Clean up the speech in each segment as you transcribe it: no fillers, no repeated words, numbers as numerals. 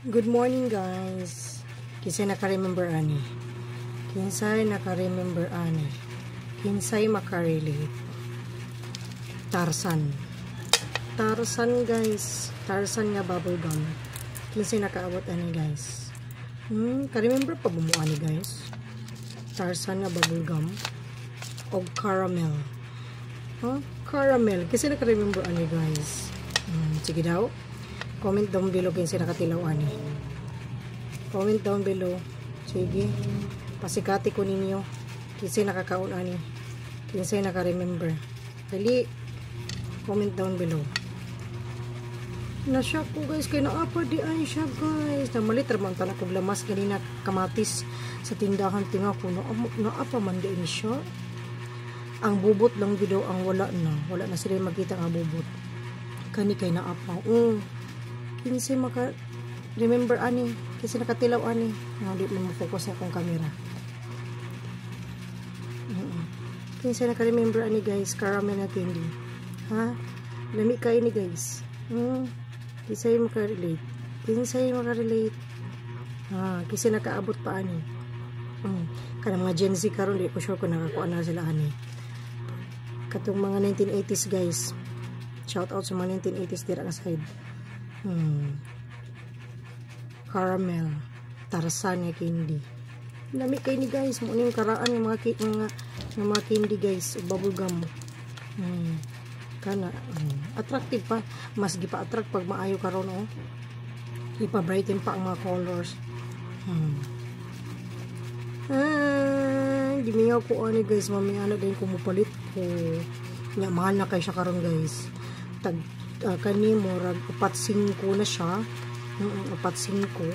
Good morning guys. Kinsay naka-remember ani? Kinsay naka-remember ani? Kinsay makarelate? Tarzan. Tarzan guys. Tarzan nga bubblegum. Kinsay nakaabot ani guys? Ka-remember pa ba mo ani guys? Tarzan nga bubblegum o caramel. Caramel. Kinsay naka-remember ani guys? Sige daw. Comment down below kinsay nakatilaw ani. Comment down below. Sige. Pasikati ko ninyo. Kinsay nakakaon ani. Kinsay naka-remember. Dali. Comment down below. Na-shock ko guys. Kaya naapa di ay siya guys. Namalit ramang tanak kong lamas ganina kamatis sa tindahan. Tinga ko naapa man di siya. Ang bubot lang video ang wala na. Wala na sila magkita ang bubot. Kani kay naapa. Kinsay maka-remember ani. Kinsay nakatilaw ani. Hindi mo focus sa akong camera. Kinsay naka-remember ani guys. Caramel na candy. Ha? Lami kayo ni guys. Kinsay maka-relate. Kinsay maka-relate. Kinsay nakaabot pa ani. Kanang mga Gen Z karon di ko sure kung nakakuha na sila ani. Katong mga 1980s guys. Shout out sa mga 1980s dira nga side. Caramel. Tarzan nga candy. Lami kayo ni guys. Muna yung karaan ng mga candy guys. Bubblegum. Kana. Attractive pa. Mas gipa-attract pag maayo karon oh. Ipa-brighten pa ang mga colors. Gimingaw ko ani guys. Mamaya na din kumupalit ko. Nga mahal na kayo siya karon guys. Kani murag 4-5 na siya. 4-5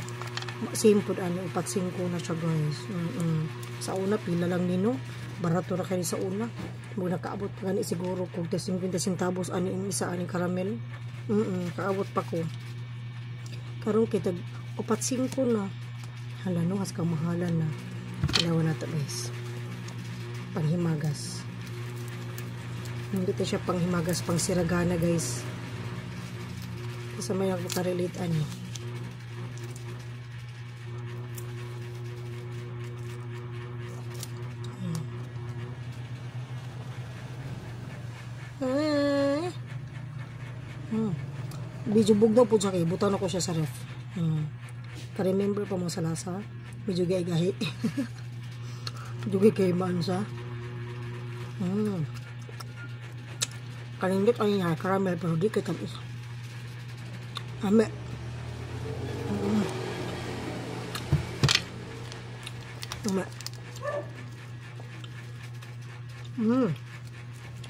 same food ano 4-5 na siya guys. Sa una pila lang nino barato na kayo sa una mo nakaabot pa gani siguro kung 50 centavos ani ang isa ani caramel. Kaabot pa ko karon kita 4-5 na hala no has kamahalan na ilawan na to guys. Panghimagas hindi to siya panghimagas pang siragana guys. Sa may nagpakarelate ani. Medyo bugnaw po siya kay butan ako siya sa ref. Ka-remember pa mo sa lasa. Medyo gay-gahi. Medyo gay man sa. Kalindot ang yung caramel pero di kita is. Ame.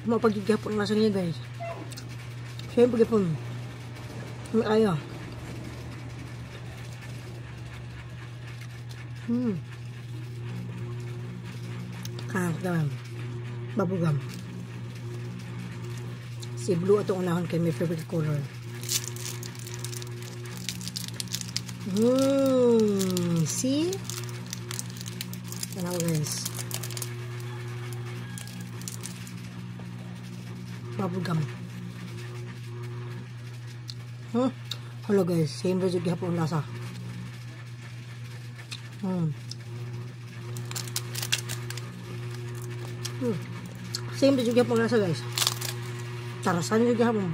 Mapagigapon na sa niya guys. Siyempre pagigapon. Ame ayaw. Daman. Bubblegum. Si blue atong unahon kay my favorite color. See? Tanaw guys. Bubblegum. Hello guys. Same rin yung gihapon lasa. Same rin yung gihapon lasa guys. Tarzan yung gihapon.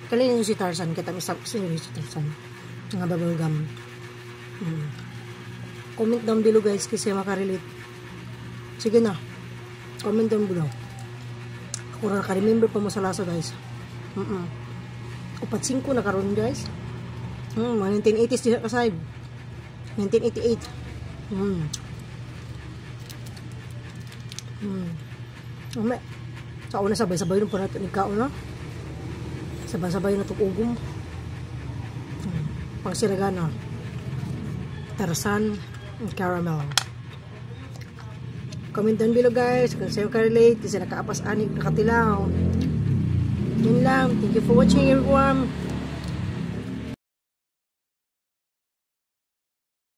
Kalinin nyo si Tarzan. Kita misap kasi nyo si Tarzan. Nga bubblegum. Comment down below guys kasi makarelate. Sige na. Comment down below. Ako na naka-remember pa mo sa lasa guys. 4-5 na karon guys. Mga 1980s dito kasayad. 1988. Sa una sabay-sabay nung pa natin ikaw na. Sabay-sabay na itong ugong. Pang siragana. Tarzan caramel. Comment down below guys kung sa'yo ka-relate kasi nakaapas anig nakatilaw. Yun lang. Thank you for watching everyone.